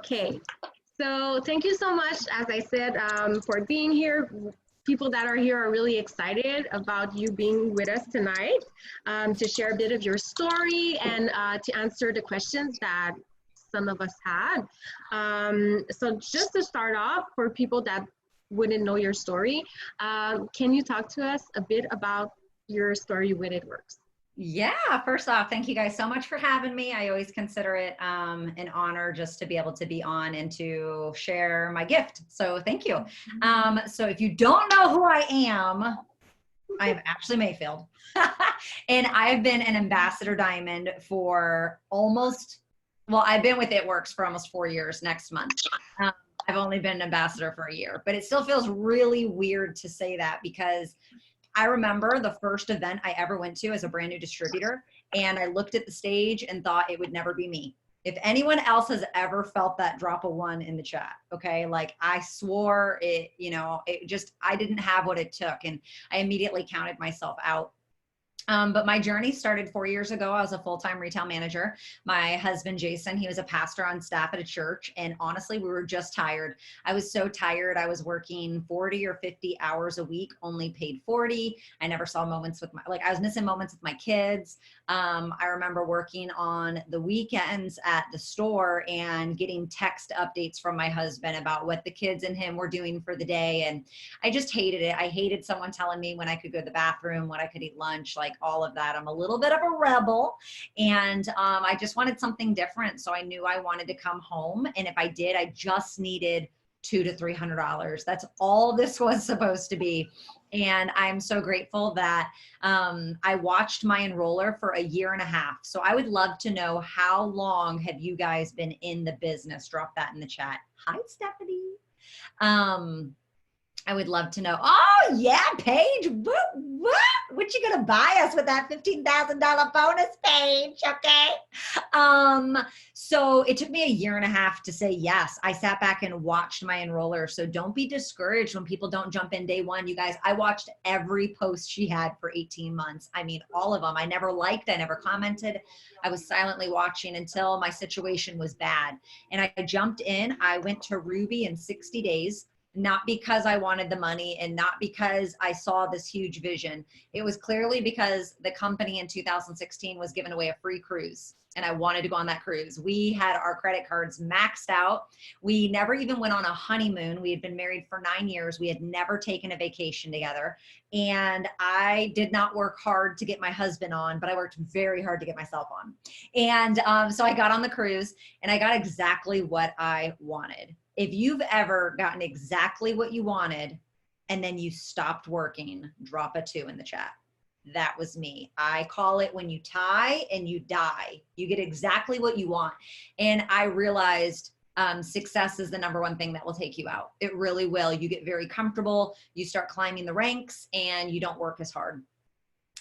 Okay, so thank you so much, as I said, for being here. People that are here are really excited about you being with us tonight to share a bit of your story and to answer the questions that some of us had. So just to start off, for people that wouldn't know your story, can you talk to us a bit about your story with It Works? Yeah, first off, thank you guys so much for having me. I always consider it an honor just to be able to be on and to share my gift. So thank you. So if you don't know who I am Ashleigh Mayfield. And I've been an ambassador diamond for I've been with It Works for almost 4 years next month. I've only been an ambassador for a year, but it still feels really weird to say that because I remember the first event I ever went to as a brand new distributor, and I looked at the stage and thought it would never be me. If anyone else has ever felt that, drop a 1 in the chat. Okay. Like I swore it, I didn't have what it took, and I immediately counted myself out. But my journey started 4 years ago. I was a full-time retail manager. My husband, Jason, he was a pastor on staff at a church. And honestly, we were just tired. I was so tired. I was working 40 or 50 hours a week, only paid 40. I never saw moments with I was missing moments with my kids. I remember working on the weekends at the store and getting text updates from my husband about what the kids and him were doing for the day. And I just hated it. I hated someone telling me when I could go to the bathroom, when I could eat lunch, like all of that. I'm a little bit of a rebel, and I just wanted something different. So I knew I wanted to come home. And if I did, I just needed $200 to $300. That's all this was supposed to be. And I'm so grateful that I watched my enroller for 1.5 years. So I would love to know, how long have you guys been in the business? Drop that in the chat. Hi, Stephanie. I would love to know. Oh yeah, Paige. What you gonna buy us with that $15,000 bonus, Paige? Okay. So it took me 1.5 years to say yes. I sat back and watched my enroller. So don't be discouraged when people don't jump in day one. You guys, I watched every post she had for 18 months. I mean, all of them. I never liked, I never commented. I was silently watching until my situation was bad. And I jumped in. I went to Ruby in 60 days. Not because I wanted the money and not because I saw this huge vision. It was clearly because the company in 2016 was giving away a free cruise, and I wanted to go on that cruise. We had our credit cards maxed out. We never even went on a honeymoon. We had been married for 9 years. We had never taken a vacation together. And I did not work hard to get my husband on, but I worked very hard to get myself on. And so I got on the cruise and I got exactly what I wanted. If you've ever gotten exactly what you wanted and then you stopped working, drop a 2 in the chat. That was me. I call it when you tie and you die. You get exactly what you want. And I realized success is the #1 thing that will take you out. It really will. You get very comfortable. You start climbing the ranks and you don't work as hard.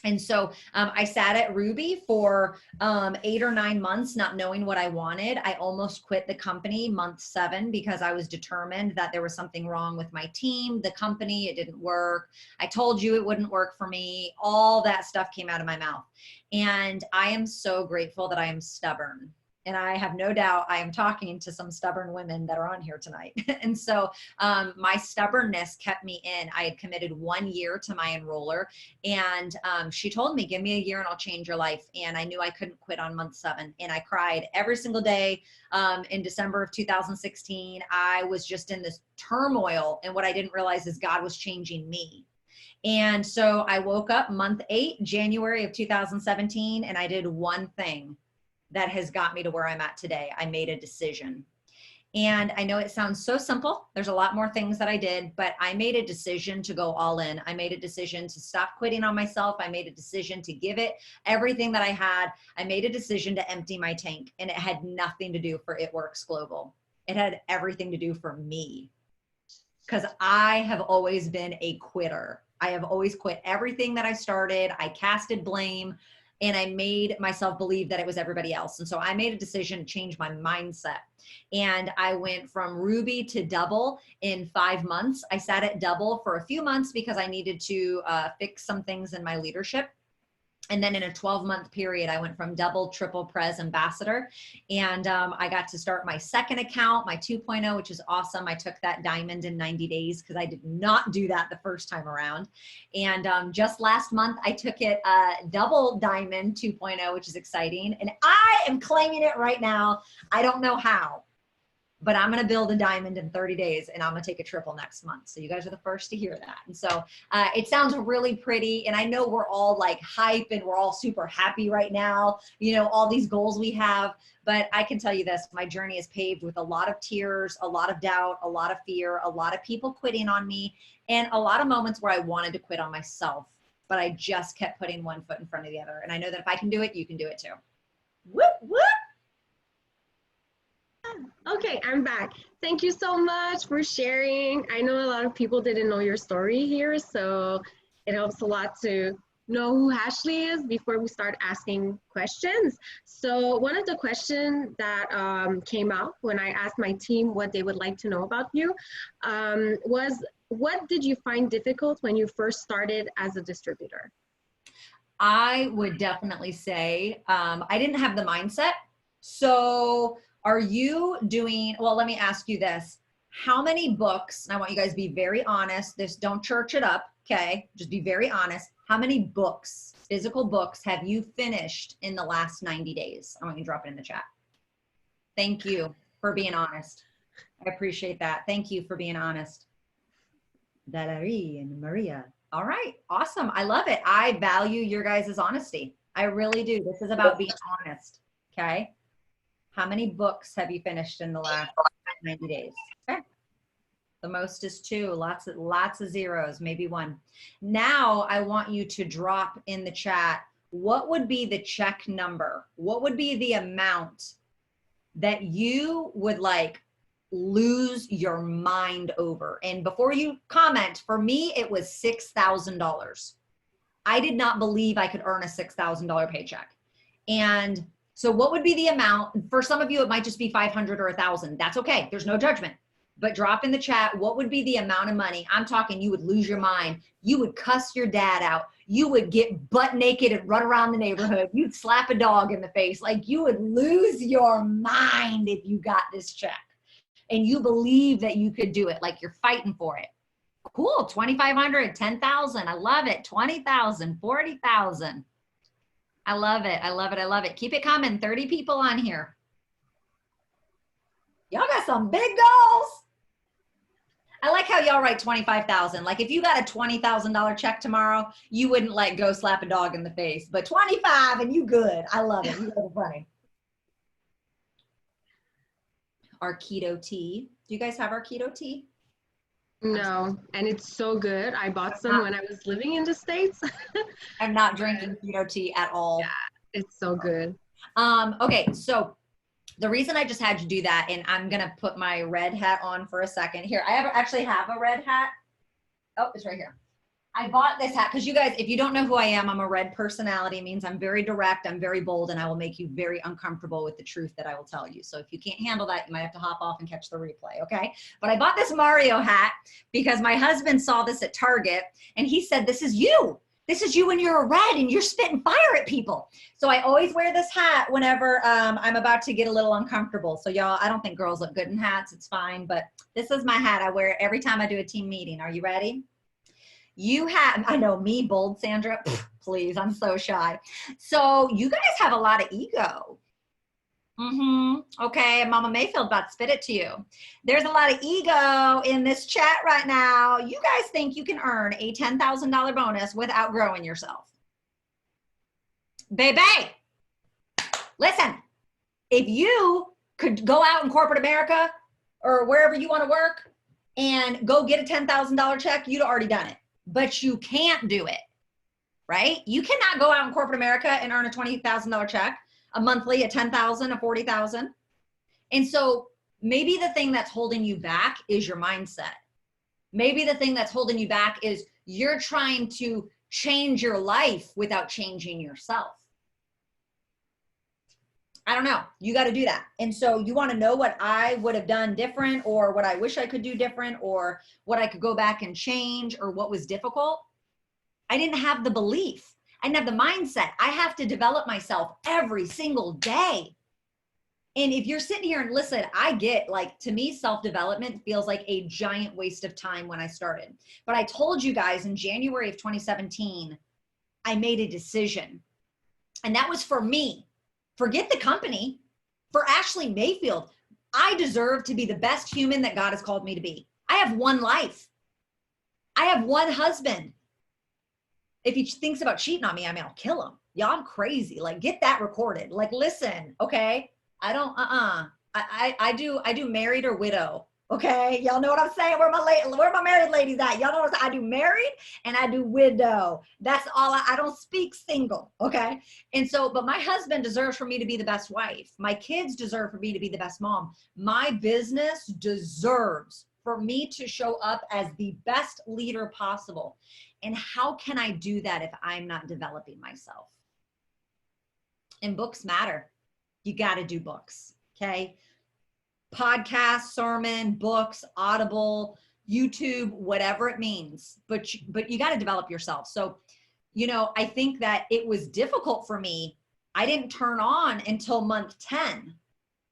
And so I sat at Ruby for 8 or 9 months, not knowing what I wanted. I almost quit the company month 7 because I was determined that there was something wrong with my team, the company, it didn't work. I told you it wouldn't work for me. All that stuff came out of my mouth. And I am so grateful that I am stubborn. And I have no doubt I am talking to some stubborn women that are on here tonight. And so my stubbornness kept me in. I had committed 1 year to my enroller, and she told me, give me 1 year and I'll change your life. And I knew I couldn't quit on month 7. And I cried every single day. In December of 2016, I was just in this turmoil. And what I didn't realize is God was changing me. And so I woke up month 8, January of 2017, and I did one thing that has got me to where I'm at today. I made a decision. And I know it sounds so simple. There's a lot more things that I did, but I made a decision to go all in. I made a decision to stop quitting on myself. I made a decision to give it everything that I had. I made a decision to empty my tank, and it had nothing to do for It Works Global. It had everything to do for me, because I have always been a quitter. I have always quit everything that I started. I casted blame. And I made myself believe that it was everybody else. And so I made a decision to change my mindset. And I went from Ruby to Double in 5 months. I sat at Double for a few months because I needed to fix some things in my leadership. And then in a 12-month period, I went from double, triple Prez ambassador. And I got to start my second account, my 2.0, which is awesome. I took that diamond in 90 days because I did not do that the first time around. And just last month, I took it double diamond 2.0, which is exciting. And I am claiming it right now. I don't know how, but I'm going to build a diamond in 30 days and I'm going to take a triple next month. So you guys are the first to hear that. And so it sounds really pretty. And I know we're all like hype and we're all super happy right now, you know, all these goals we have, but I can tell you this, my journey is paved with a lot of tears, a lot of doubt, a lot of fear, a lot of people quitting on me, and a lot of moments where I wanted to quit on myself, but I just kept putting one foot in front of the other. And I know that if I can do it, you can do it too. Whoop, whoop. Okay, I'm back. Thank you so much for sharing. I know a lot of people didn't know your story here, so it helps a lot to know who Ashleigh is before we start asking questions. So one of the questions that came out when I asked my team what they would like to know about you was, what did you find difficult when you first started as a distributor? I would definitely say I didn't have the mindset. So are you doing, well, let me ask you this. How many books, and I want you guys to be very honest, don't church it up, okay? Just be very honest. How many books, physical books, have you finished in the last 90 days? I want you to drop it in the chat. Thank you for being honest. I appreciate that. Thank you for being honest. Valerie and Maria. All right, awesome. I love it. I value your guys' honesty. I really do. This is about being honest, okay? How many books have you finished in the last 90 days? Okay. The most is 2, lots of zeros, maybe 1. Now I want you to drop in the chat, what would be the check number? What would be the amount that you would like lose your mind over? And before you comment, for me, it was $6,000. I did not believe I could earn a $6,000 paycheck. And so what would be the amount? For some of you, it might just be 500 or 1,000. That's okay. There's no judgment. But drop in the chat, what would be the amount of money? I'm talking you would lose your mind. You would cuss your dad out. You would get butt naked and run around the neighborhood. You'd slap a dog in the face. Like you would lose your mind if you got this check. And you believe that you could do it, like you're fighting for it. Cool, 2,500, 10,000. I love it. 20,000, 40,000. I love it. I love it. I love it. Keep it coming. 30 people on here. Y'all got some big goals. I like how y'all write 25,000. Like if you got a $20,000 check tomorrow, you wouldn't like go slap a dog in the face, but 25 and you good. I love it. You guys are funny. Our keto tea. Do you guys have our keto tea? No, and it's so good. I bought some when I was living in the States. I'm not drinking keto tea at all. Yeah, it's so good. Okay, so the reason I just had you do that, and I'm gonna put my red hat on for a second. Here, I actually have a red hat. Oh, it's right here. I bought this hat because you guys, if you don't know who I am, I'm a red personality. It means I'm very direct, I'm very bold, and I will make you very uncomfortable with the truth that I will tell you. So if you can't handle that, you might have to hop off and catch the replay, okay? But I bought this Mario hat because my husband saw this at Target, and he said, this is you. This is you when you're a red and you're spitting fire at people. So I always wear this hat whenever I'm about to get a little uncomfortable. So y'all, I don't think girls look good in hats. It's fine, but this is my hat. I wear it every time I do a team meeting. Are you ready? You have, I know me, bold Sandra, please, I'm so shy. So you guys have a lot of ego. Okay, Mama Mayfield about to spit it to you. There's a lot of ego in this chat right now. You guys think you can earn a $10,000 bonus without growing yourself. Baby, listen, if you could go out in corporate America or wherever you want to work and go get a $10,000 check, you'd already done it. But you can't do it, right? You cannot go out in corporate America and earn a $20,000 check, a monthly, a 10,000, a 40,000. And so maybe the thing that's holding you back is your mindset. Maybe the thing that's holding you back is you're trying to change your life without changing yourself. I don't know. You got to do that. And so you want to know what I would have done different, or what I wish I could do different, or what I could go back and change, or what was difficult. I didn't have the belief. I didn't have the mindset. I have to develop myself every single day. And if you're sitting here and listen, I get, like, to me, self-development feels like a giant waste of time when I started. But I told you guys in January of 2017, I made a decision. And that was for me. Forget the company. For Ashleigh Mayfield, I deserve to be the best human that God has called me to be. I have one life. I have one husband. If he thinks about cheating on me, I mean, I'll kill him. Y'all, I'm crazy. Like, get that recorded. Like, listen, okay? I don't, I do married or widow. Okay. Y'all know what I'm saying? Where my married ladies at? Y'all know what I do married and I do widow. That's all. I don't speak single. Okay. And so, but my husband deserves for me to be the best wife. My kids deserve for me to be the best mom. My business deserves for me to show up as the best leader possible. And how can I do that if I'm not developing myself? And books matter. You got to do books. Okay. Podcast, sermon, books, Audible, YouTube, whatever it means, but you got to develop yourself. So, you know, I think that it was difficult for me. I didn't turn on until month 10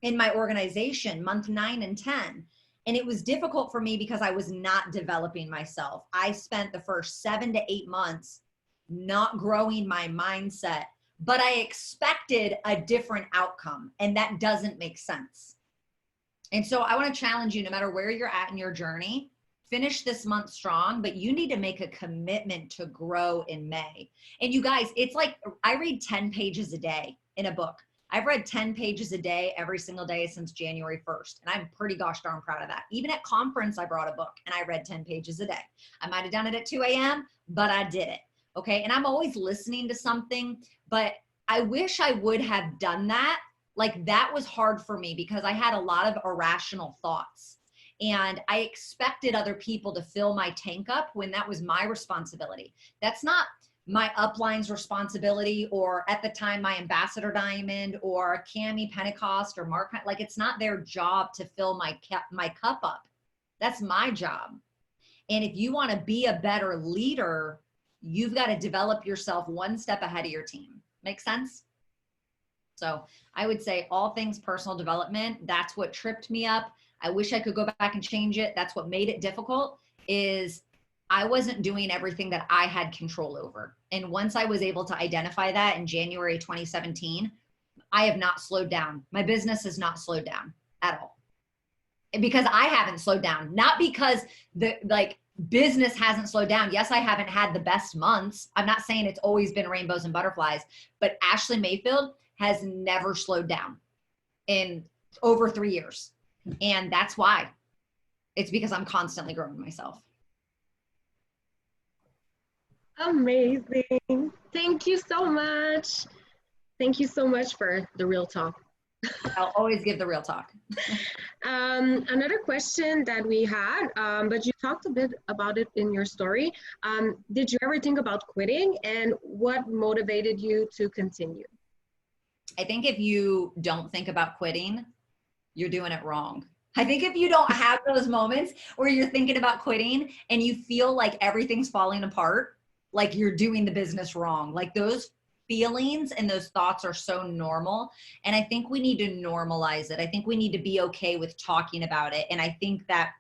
in my organization, month 9 and 10. And it was difficult for me because I was not developing myself. I spent the first 7 to 8 months not growing my mindset, but I expected a different outcome, and that doesn't make sense. And so I want to challenge you, no matter where you're at in your journey, finish this month strong, but you need to make a commitment to grow in May. And you guys, it's like I read 10 pages a day in a book. I've read 10 pages a day every single day since January 1st. And I'm pretty gosh darn proud of that. Even at conference, I brought a book and I read 10 pages a day. I might've done it at 2 a.m., but I did it. Okay. And I'm always listening to something, but I wish I would have done that. Like, that was hard for me because I had a lot of irrational thoughts and I expected other people to fill my tank up when that was my responsibility. That's not my upline's responsibility, or at the time, my Ambassador Diamond or Cami Pentecost or Mark. Like, it's not their job to fill my cup up. That's my job. And if you want to be a better leader, you've got to develop yourself one step ahead of your team. Make sense? So I would say all things personal development, that's what tripped me up. I wish I could go back and change it. That's what made it difficult, is I wasn't doing everything that I had control over. And once I was able to identify that in January 2017, I have not slowed down. My business has not slowed down at all. And because I haven't slowed down, not because the business hasn't slowed down. Yes, I haven't had the best months. I'm not saying it's always been rainbows and butterflies, but Ashleigh Mayfield has never slowed down in over 3 years. And that's why. It's because I'm constantly growing myself. Amazing. Thank you so much. Thank you so much for the real talk. I'll always give the real talk. Another question that we had, but you talked a bit about it in your story. Did you ever think about quitting, and what motivated you to continue? I think if you don't think about quitting, you're doing it wrong. I think if you don't have those moments where you're thinking about quitting and you feel like everything's falling apart, like you're doing the business wrong, like those feelings and those thoughts are so normal. And I think we need to normalize it. I think we need to be okay with talking about it. And I think that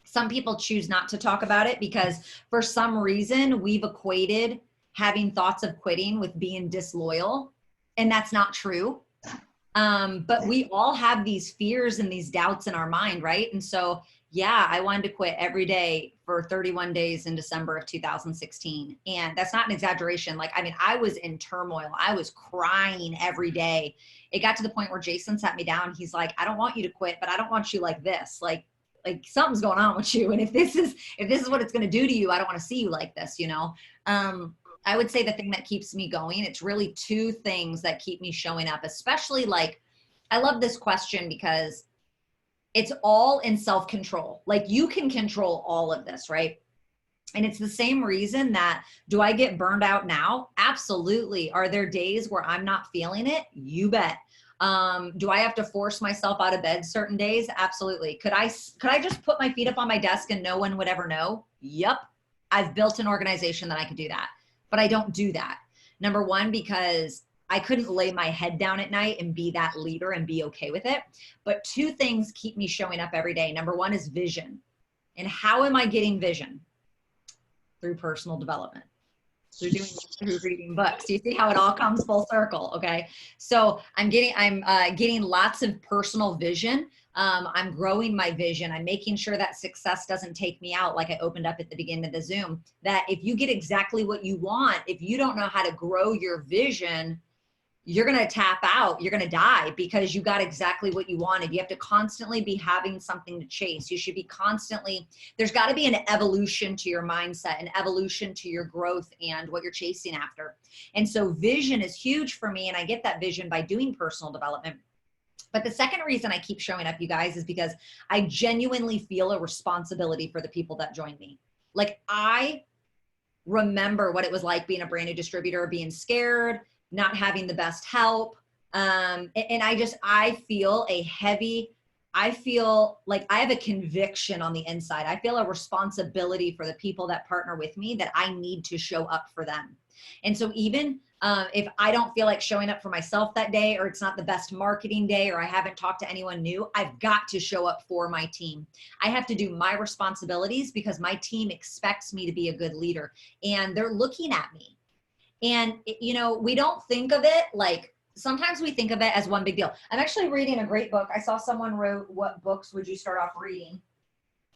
some people choose not to talk about it because for some reason we've equated having thoughts of quitting with being disloyal. And that's not true. But we all have these fears and these doubts in our mind, right? And so, yeah, I wanted to quit every day for 31 days in December of 2016. And that's not an exaggeration. Like, I mean, I was in turmoil. I was crying every day. It got to the point where Jason sat me down. He's like, I don't want you to quit, but I don't want you like this. Like something's going on with you. And if this is what it's going to do to you, I don't want to see you like this, you know? I would say the thing that keeps me going, it's really two things that keep me showing up, especially like, I love this question because it's all in self-control. Like, you can control all of this, right? And it's the same reason that, do I get burned out now? Absolutely. Are there days where I'm not feeling it? You bet. Do I have to force myself out of bed certain days? Absolutely. Could I just put my feet up on my desk and no one would ever know? Yep. I've built an organization that I could do that. But I don't do that. Number one, because I couldn't lay my head down at night and be that leader and be okay with it. But two things keep me showing up every day. Number one is vision. And how am I getting vision? Through personal development. Through reading books. You see how it all comes full circle. Okay. So I'm getting lots of personal vision. I'm growing my vision. I'm making sure that success doesn't take me out. Like I opened up at the beginning of the Zoom, that if you get exactly what you want, if you don't know how to grow your vision, you're going to tap out. You're going to die because you got exactly what you wanted. You have to constantly be having something to chase. You should be constantly, there's got to be an evolution to your mindset, an evolution to your growth and what you're chasing after. And so vision is huge for me. And I get that vision by doing personal development. But the second reason I keep showing up, you guys, is because I genuinely feel a responsibility for the people that join me. Like I remember what it was like being a brand new distributor, being scared, not having the best help. And I feel like I have a conviction on the inside. I feel a responsibility for the people that partner with me, that I need to show up for them. And so even if I don't feel like showing up for myself that day, or it's not the best marketing day, or I haven't talked to anyone new, I've got to show up for my team. I have to do my responsibilities because my team expects me to be a good leader and they're looking at me. And, you know, we don't think of it like, sometimes we think of it as one big deal. I'm actually reading a great book. I saw someone wrote, what books would you start off reading?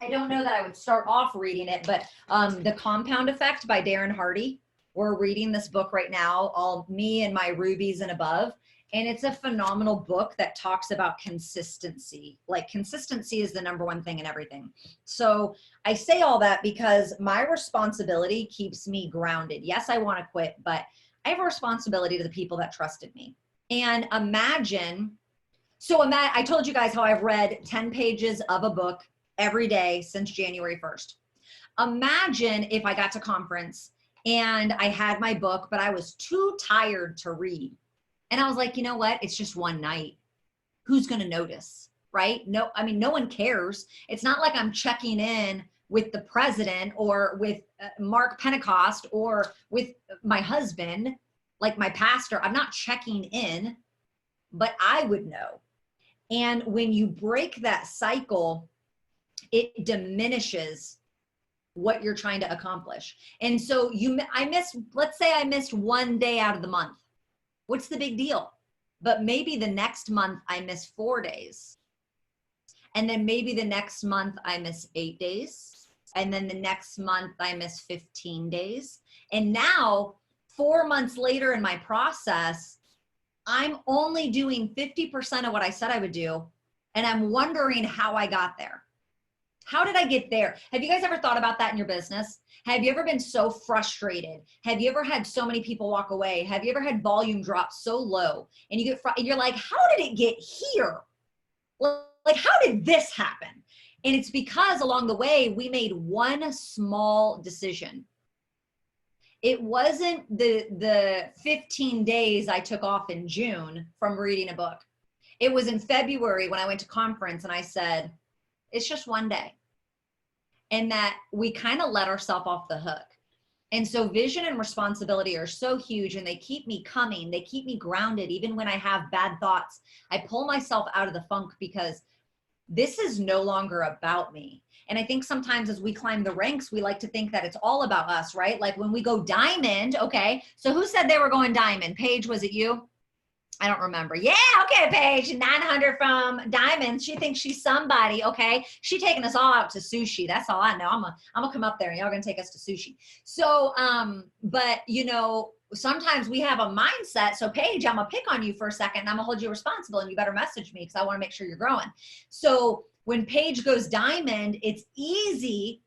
I don't know that I would start off reading it, but The Compound Effect by Darren Hardy. We're reading this book right now, all me and my rubies and above. And it's a phenomenal book that talks about consistency. Like consistency is the number one thing in everything. So I say all that because my responsibility keeps me grounded. Yes, I want to quit, but I have a responsibility to the people that trusted me. And I told you guys how I've read 10 pages of a book every day since January 1st. Imagine if I got to conference and I had my book, but I was too tired to read. And I was like, you know what? It's just one night. Who's going to notice, right? No, I mean, no one cares. It's not like I'm checking in with the president or with Mark Pentecost or with my husband, like my pastor. I'm not checking in, but I would know. And when you break that cycle, it diminishes what you're trying to accomplish. And so let's say I missed one day out of the month. What's the big deal? But maybe the next month I miss 4 days. And then maybe the next month I miss 8 days. And then the next month I miss 15 days. And now 4 months later in my process, I'm only doing 50% of what I said I would do. And I'm wondering how I got there. How did I get there? Have you guys ever thought about that in your business? Have you ever been so frustrated? Have you ever had so many people walk away? Have you ever had volume drop so low and you're like, how did it get here? Like, how did this happen? And it's because along the way, we made one small decision. It wasn't the 15 days I took off in June from reading a book. It was in February when I went to conference and I said, it's just one day. And that we kind of let ourselves off the hook. And so vision and responsibility are so huge and they keep me coming. They keep me grounded. Even when I have bad thoughts, I pull myself out of the funk because this is no longer about me. And I think sometimes as we climb the ranks, we like to think that it's all about us, right? Like when we go diamond, okay. So who said they were going diamond? Paige, was it you? I don't remember. Yeah, okay, Paige, 900 from Diamond. She thinks she's somebody, okay? She taking us all out to sushi. That's all I know. I'm gonna come up there and y'all gonna take us to sushi. So, but you know, sometimes we have a mindset. So Paige, I'm gonna pick on you for a second and I'm gonna hold you responsible and you better message me because I wanna make sure you're growing. So when Paige goes diamond, it's easy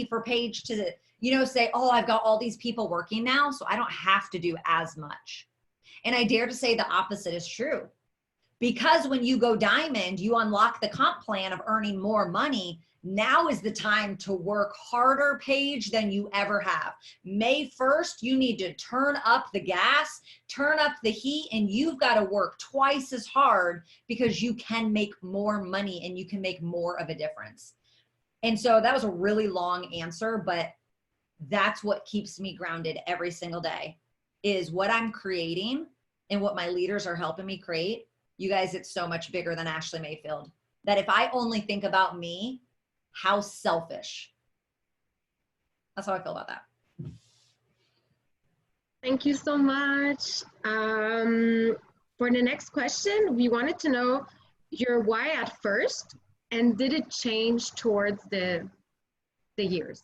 for Paige to, you know, say, oh, I've got all these people working now, so I don't have to do as much. And I dare to say the opposite is true. Because when you go diamond, you unlock the comp plan of earning more money. Now is the time to work harder, Paige, than you ever have. May 1st, you need to turn up the gas, turn up the heat, and you've got to work twice as hard because you can make more money and you can make more of a difference. And so that was a really long answer, but that's what keeps me grounded every single day. is what I'm creating and what my leaders are helping me create. You guys, it's so much bigger than Ashleigh Mayfield. That if I only think about me, how selfish. That's how I feel about that. Thank you so much. For the next question, we wanted to know your why at first, and did it change towards the years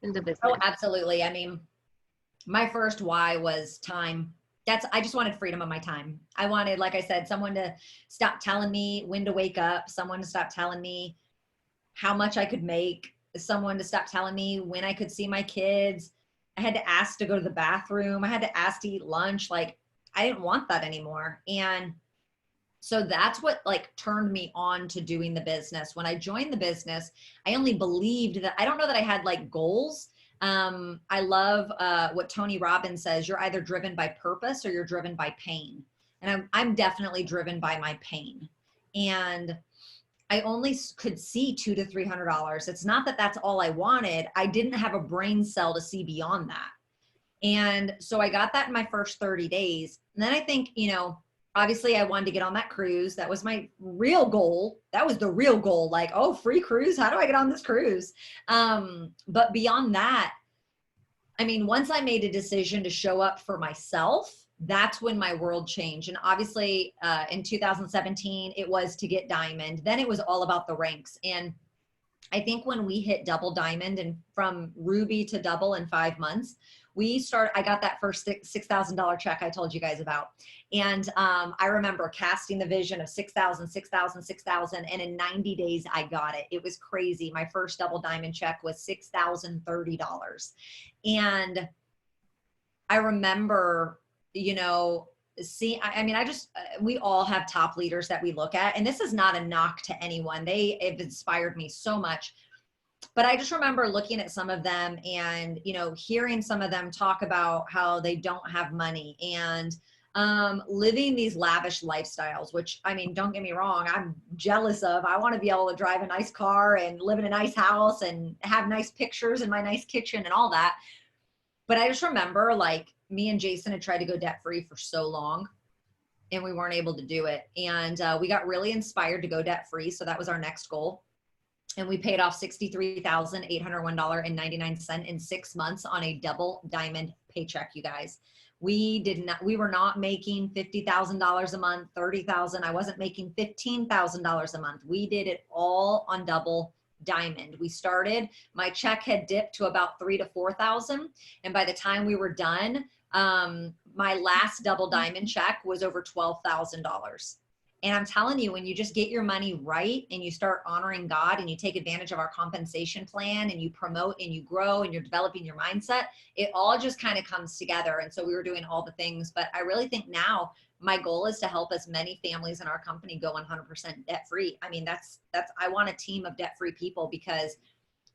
in the business? Oh, absolutely. I mean, my first why was time. I just wanted freedom of my time. I wanted, like I said, someone to stop telling me when to wake up, someone to stop telling me how much I could make, someone to stop telling me when I could see my kids. I had to ask to go to the bathroom. I had to ask to eat lunch. Like, I didn't want that anymore. And so that's what like turned me on to doing the business. When I joined the business, I only believed that, I don't know that I had like goals. I love what Tony Robbins says, you're either driven by purpose or you're driven by pain. And I'm definitely driven by my pain. And I only could see $200 to $300. It's not that that's all I wanted. I didn't have a brain cell to see beyond that. And so I got that in my first 30 days. And then I think, you know, obviously I wanted to get on that cruise. That was my real goal. That was the real goal. Like, oh, free cruise. How do I get on this cruise? But beyond that, I mean, once I made a decision to show up for myself, that's when my world changed. And obviously in 2017, it was to get diamond. Then it was all about the ranks. And I think when we hit double diamond and from ruby to double in 5 months, I got that first $6,000 check I told you guys about. And I remember casting the vision of 6,000, 6,000, 6,000. And in 90 days, I got it. It was crazy. My first double diamond check was $6,030. And I remember, you know, we all have top leaders that we look at, and this is not a knock to anyone. They have inspired me so much. But I just remember looking at some of them and, you know, hearing some of them talk about how they don't have money and living these lavish lifestyles, which, I mean, don't get me wrong, I'm jealous of. I want to be able to drive a nice car and live in a nice house and have nice pictures in my nice kitchen and all that. But I just remember, like, me and Jason had tried to go debt free for so long and we weren't able to do it. And we got really inspired to go debt free. So that was our next goal. And we paid off $63,801.99 in 6 months on a double diamond paycheck, you guys. We were not making $50,000 a month, $30,000. I wasn't making $15,000 a month. We did it all on double diamond. We started, my check had dipped to about $3,000 to $4,000. And by the time we were done, my last double diamond check was over $12,000. And I'm telling you, when you just get your money right and you start honoring God and you take advantage of our compensation plan and you promote and you grow and you're developing your mindset, it all just kind of comes together. And so we were doing all the things, but I really think now my goal is to help as many families in our company go 100% debt free. I mean, I want a team of debt free people because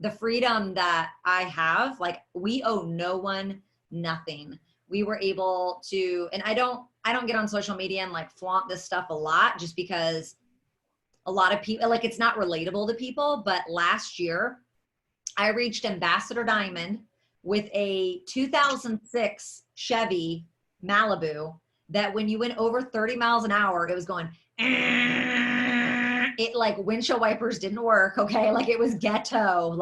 the freedom that I have, like, we owe no one nothing. We were able to, and I don't get on social media and like flaunt this stuff a lot just because a lot of people, like, it's not relatable to people. But last year I reached Ambassador Diamond with a 2006 Chevy Malibu that when you went over 30 miles an hour, it was going, it like windshield wipers didn't work. Okay. Like it was ghetto,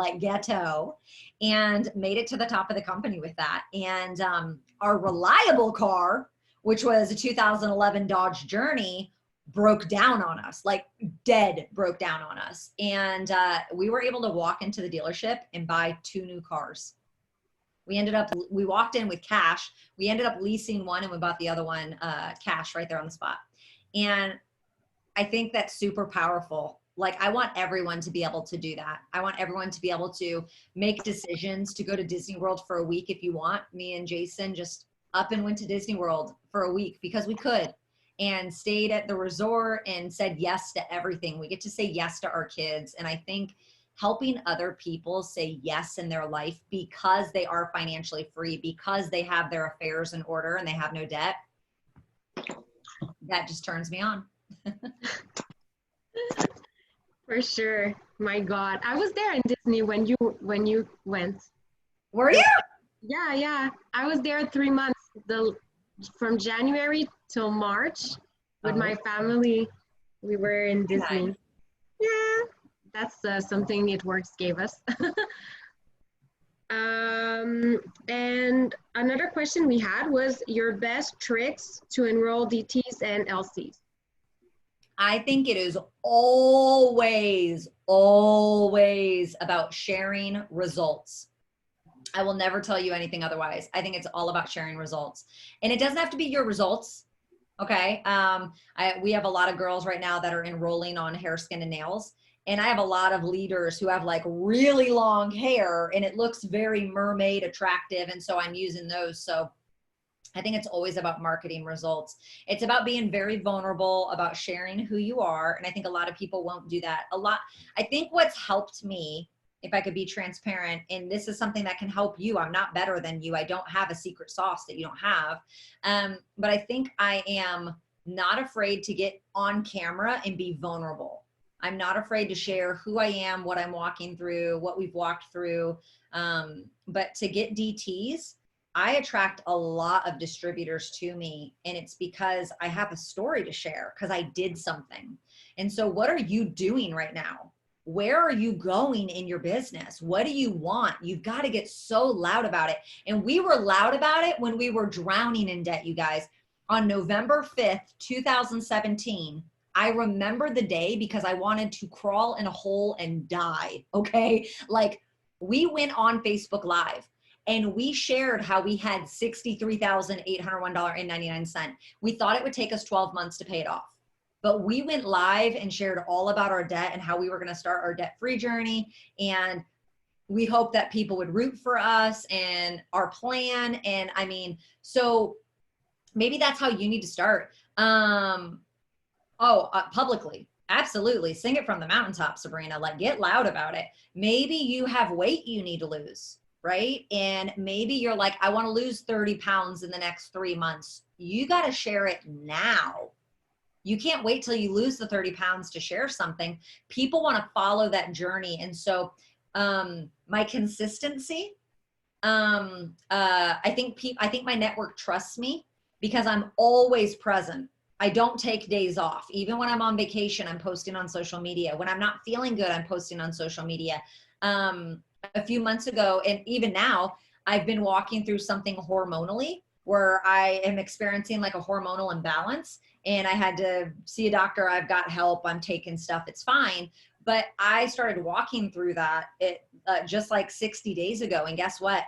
and made it to the top of the company with that. And our reliable car, which was a 2011 Dodge Journey, broke down on us, like dead broke down on us. And we were able to walk into the dealership and buy 2 new cars. We walked in with cash. We ended up leasing one and we bought the other one cash right there on the spot. And I think that's super powerful. Like, I want everyone to be able to do that. I want everyone to be able to make decisions to go to Disney World for a week if you want. Me and Jason just up and went to Disney World for a week because we could, and stayed at the resort and said yes to everything. We get to say yes to our kids. And I think helping other people say yes in their life because they are financially free, because they have their affairs in order and they have no debt, that just turns me on. For sure. My God. I was there in Disney when you went. Were you? Yeah. I was there 3 months. from January till March with Oh, my family. We were in nice. Disney. Yeah, that's something It Works gave us. And another question we had was your best tricks to enroll DTs and LCs. I think it is always, always about sharing results. I will never tell you anything otherwise. I think it's all about sharing results. And it doesn't have to be your results. Okay. We have a lot of girls right now that are enrolling on hair, skin, and nails. And I have a lot of leaders who have like really long hair and it looks very mermaid attractive. And so I'm using those. So I think it's always about marketing results. It's about being very vulnerable, about sharing who you are. And I think a lot of people won't do that. I think what's helped me, if I could be transparent, and this is something that can help you. I'm not better than you. I don't have a secret sauce that you don't have. But I think I am not afraid to get on camera and be vulnerable. I'm not afraid to share who I am, what I'm walking through, what we've walked through. But to get DTs, I attract a lot of distributors to me, and it's because I have a story to share because I did something. And so what are you doing right now? Where are you going in your business? What do you want? You've got to get so loud about it. And we were loud about it when we were drowning in debt, you guys. On November 5th, 2017, I remember the day because I wanted to crawl in a hole and die, okay? Like, we went on Facebook Live and we shared how we had $63,801.99. We thought it would take us 12 months to pay it off. But we went live and shared all about our debt and how we were going to start our debt-free journey. And we hoped that people would root for us and our plan. And I mean, so maybe that's how you need to start. Publicly. Absolutely. Sing it from the mountaintop, Sabrina. Like, get loud about it. Maybe you have weight you need to lose, right? And maybe you're like, I want to lose 30 pounds in the next 3 months. You got to share it now. You can't wait till you lose the 30 pounds to share something. People want to follow that journey. And so my consistency, I think my network trusts me because I'm always present. I don't take days off. Even when I'm on vacation, I'm posting on social media. When I'm not feeling good, I'm posting on social media. A few months ago, and even now, I've been walking through something hormonally where I am experiencing like a hormonal imbalance, and I had to see a doctor. I've got help. I'm taking stuff. It's fine. But I started walking through that just like 60 days ago. And guess what?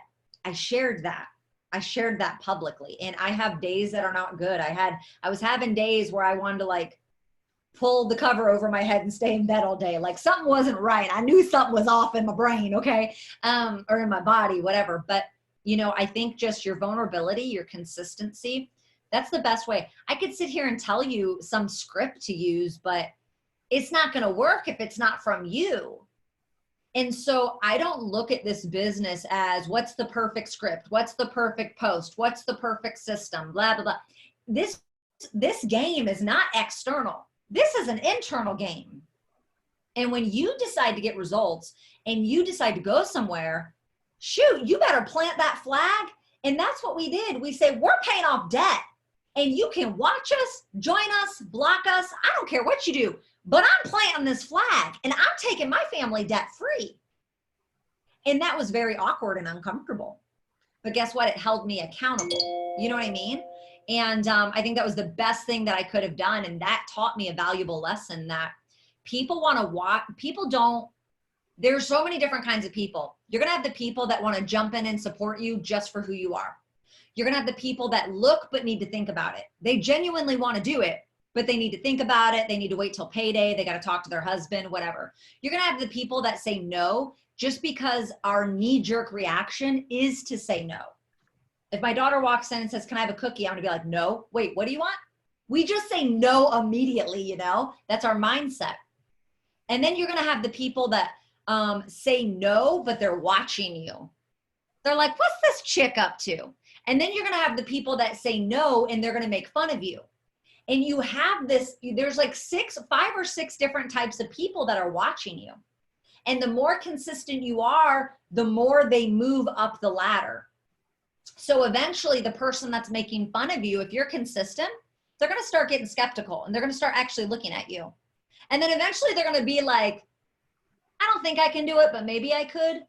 I shared that. I shared that publicly. And I have days that are not good. I was having days where I wanted to like pull the cover over my head and stay in bed all day. Like something wasn't right. I knew something was off in my brain. Okay. Or in my body, whatever. But you know, I think just your vulnerability, your consistency, that's the best way. I could sit here and tell you some script to use, but it's not going to work if it's not from you. And so I don't look at this business as what's the perfect script? What's the perfect post? What's the perfect system? Blah, blah, blah. This game is not external. This is an internal game. And when you decide to get results and you decide to go somewhere, shoot, you better plant that flag. And that's what we did. We say, we're paying off debt and you can watch us, join us, block us. I don't care what you do, but I'm planting this flag and I'm taking my family debt free. And that was very awkward and uncomfortable. But guess what? It held me accountable. You know what I mean? And I think that was the best thing that I could have done. And that taught me a valuable lesson that people want to watch. There's so many different kinds of people. You're going to have the people that want to jump in and support you just for who you are. You're going to have the people that look but need to think about it. They genuinely want to do it, but they need to think about it. They need to wait till payday. They got to talk to their husband, whatever. You're going to have the people that say no just because our knee-jerk reaction is to say no. If my daughter walks in and says, can I have a cookie? I'm going to be like, no. Wait, what do you want? We just say no immediately, you know? That's our mindset. And then you're going to have the people that say no, but they're watching you. They're like, what's this chick up to? And then you're going to have the people that say no, and they're going to make fun of you. And you have this, there's like 5 or 6 different types of people that are watching you. And the more consistent you are, the more they move up the ladder. So eventually the person that's making fun of you, if you're consistent, they're going to start getting skeptical and they're going to start actually looking at you. And then eventually they're going to be like, I don't think I can do it, but maybe I could.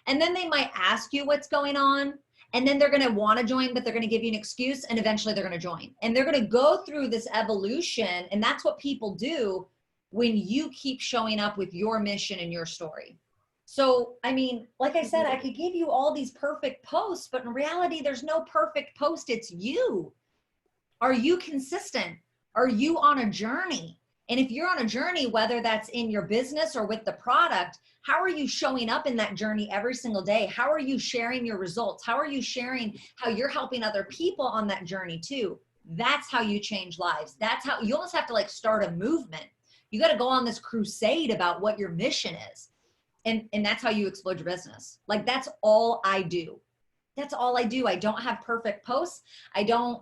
And then they might ask you what's going on. And then they're going to want to join, but they're going to give you an excuse. And eventually they're going to join. And they're going to go through this evolution. And that's what people do when you keep showing up with your mission and your story. So, I mean, like I said, I could give you all these perfect posts, but in reality, there's no perfect post. It's you. Are you consistent? Are you on a journey? And if you're on a journey, whether that's in your business or with the product, how are you showing up in that journey every single day? How are you sharing your results? How are you sharing how you're helping other people on that journey too? That's how you change lives. That's how you almost have to like start a movement. You got to go on this crusade about what your mission is. And that's how you explode your business. Like, that's all I do. That's all I do. I don't have perfect posts. I don't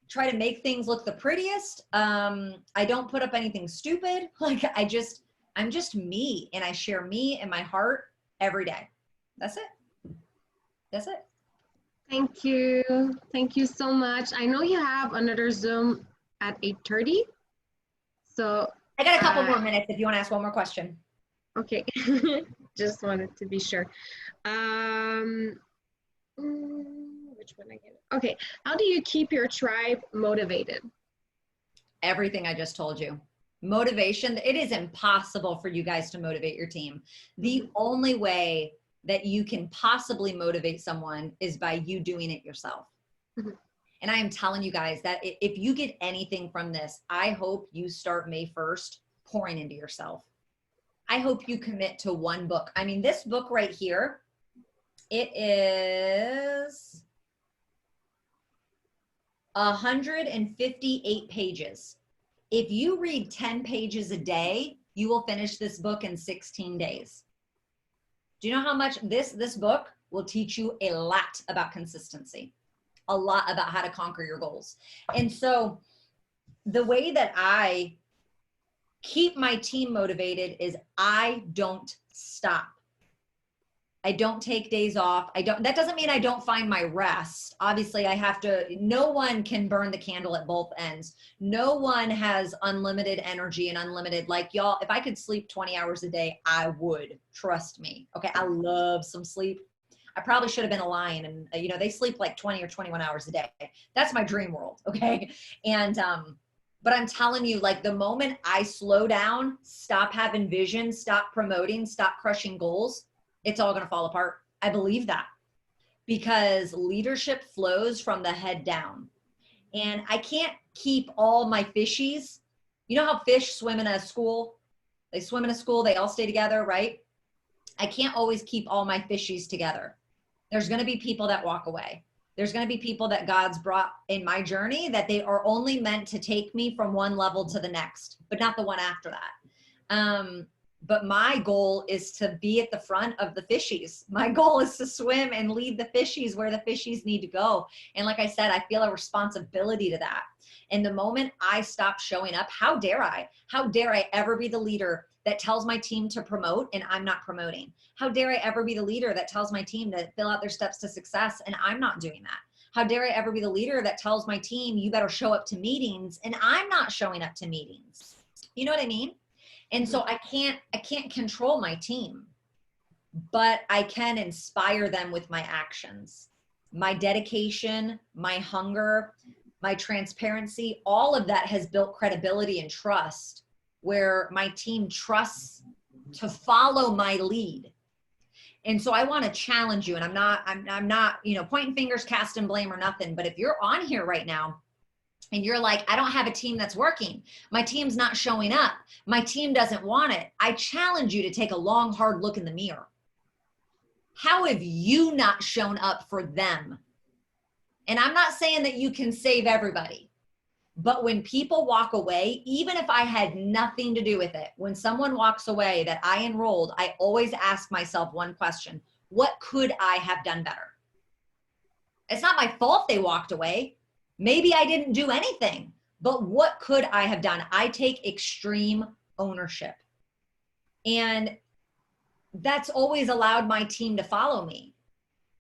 try to make things look the prettiest. I don't put up anything stupid. Like, I'm just me, and I share me and my heart every day. That's it. That's it. Thank you. Thank you so much. I know you have another Zoom at 8:30. So I got a couple more minutes if you want to ask one more question. Okay. Just wanted to be sure. Which one again? Okay. How do you keep your tribe motivated? Everything I just told you. Motivation. It is impossible for you guys to motivate your team. The only way that you can possibly motivate someone is by you doing it yourself. Mm-hmm. And I am telling you guys that if you get anything from this, I hope you start May 1st pouring into yourself. I hope you commit to one book. I mean, this book right here, it is 158 pages. If you read 10 pages a day, you will finish this book in 16 days. Do you know how much this book will teach you a lot about consistency, a lot about how to conquer your goals? And so the way that I keep my team motivated is I don't stop. I don't take days off. That doesn't mean I don't find my rest. Obviously no one can burn the candle at both ends. No one has unlimited energy and unlimited, like y'all, if I could sleep 20 hours a day, I would, trust me. Okay. I love some sleep. I probably should have been a lion, and they sleep like 20 or 21 hours a day. That's my dream world. Okay. And, but I'm telling you, like, the moment I slow down, stop having vision, stop promoting, stop crushing goals, it's all going to fall apart. I believe that, because leadership flows from the head down. And I can't keep all my fishies. You know how fish swim in a school? They swim in a school, they all stay together, right? I can't always keep all my fishies together. There's going to be people that walk away. There's going to be people that God's brought in my journey that they are only meant to take me from one level to the next, but not the one after that. But my goal is to be at the front of the fishies. My goal is to swim and lead the fishies where the fishies need to go. And like I said, I feel a responsibility to that. And the moment I stop showing up, how dare I ever be the leader that tells my team to promote and I'm not promoting? How dare I ever be the leader that tells my team to fill out their steps to success and I'm not doing that? How dare I ever be the leader that tells my team, you better show up to meetings, and I'm not showing up to meetings? You know what I mean? And so I can't control my team, but I can inspire them with my actions, my dedication, my hunger, my transparency. All of that has built credibility and trust, where my team trusts to follow my lead. And so I want to challenge you, and I'm not, pointing fingers, casting blame or nothing, but if you're on here right now and you're like, I don't have a team that's working, my team's not showing up, my team doesn't want it, I challenge you to take a long, hard look in the mirror. How have you not shown up for them? And I'm not saying that you can save everybody, but when people walk away, even if I had nothing to do with it, when someone walks away that I enrolled, I always ask myself one question: what could I have done better? It's not my fault they walked away. Maybe I didn't do anything, but what could I have done? I take extreme ownership. And that's always allowed my team to follow me.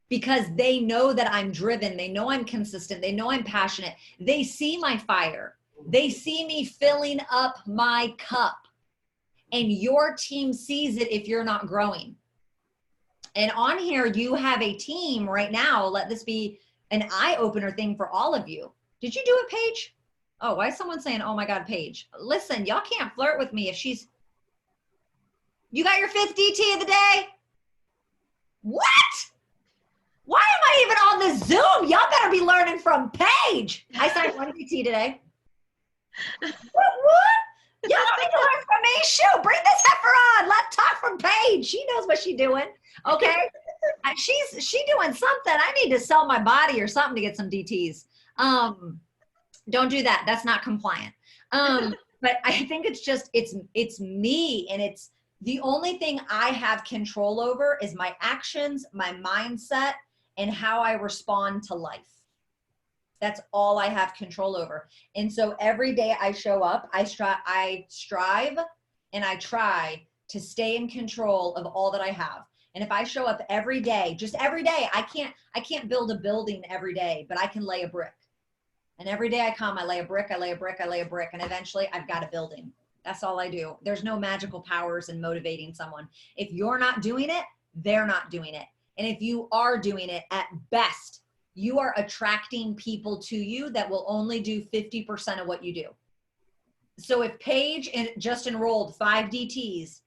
because they know that I'm driven. They know I'm consistent. They know I'm passionate. They see my fire. They see me filling up my cup. And your team sees it if you're not growing. And on here, you have a team right now. Let this be an eye-opener thing for all of you. Did you do it, Paige? Oh, why is someone saying, oh my God, Paige? Listen, y'all can't flirt with me if she's... You got your 5th DT of the day? What? Why am I even on this Zoom? Y'all better be learning from Paige. I signed 1 DT today. What? Y'all don't need to learn from me. Shoot, bring this heifer on. Let's talk from Paige. She knows what she's doing. Okay. She doing something. I need to sell my body or something to get some DTs. Don't do that. That's not compliant. But I think it's just, it's me, and it's the only thing I have control over is my actions, my mindset, and how I respond to life. That's all I have control over. And so every day I show up, I strive and I try to stay in control of all that I have. And if I show up every day, just every day, I can't build a building every day, but I can lay a brick. And every day I come, I lay a brick, I lay a brick, I lay a brick, and eventually I've got a building. That's all I do. There's no magical powers in motivating someone. If you're not doing it, they're not doing it. And if you are doing it, at best, you are attracting people to you that will only do 50% of what you do. So if Paige just enrolled 5 DTs,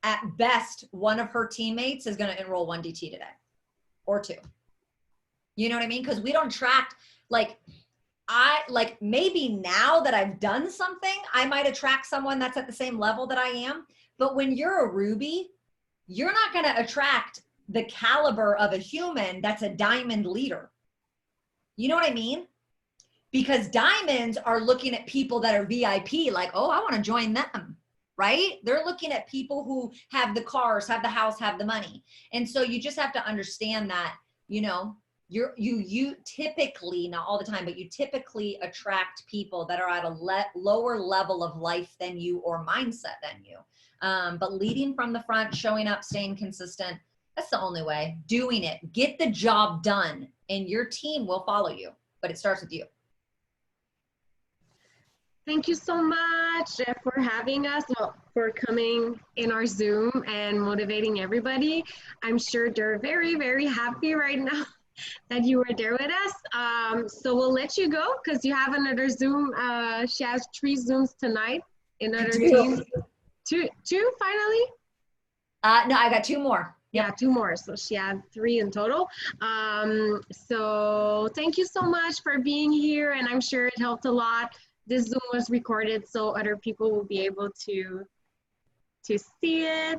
at best, one of her teammates is going to enroll 1 DT today or 2. You know what I mean? Because we don't attract, maybe now that I've done something, I might attract someone that's at the same level that I am. But when you're a Ruby, you're not going to attract the caliber of a human that's a diamond leader. You know what I mean? Because diamonds are looking at people that are VIP, like, oh, I want to join them, right? They're looking at people who have the cars, have the house, have the money. And so you just have to understand that, you know, you typically, not all the time, but you typically attract people that are at a lower level of life than you or mindset than you. But leading from the front, showing up, staying consistent, that's the only way. Doing it, get the job done, and your team will follow you, but it starts with you. Thank you so much for having us, for coming in our Zoom and motivating everybody. I'm sure they're very, very happy right now that you were there with us. So we'll let you go because you have another Zoom. She has 3 Zooms tonight. Another team. Two finally? No, I got 2 more. Yeah, 2 more. So she had 3 in total. So thank you so much for being here. And I'm sure it helped a lot. This Zoom was recorded so other people will be able to see it.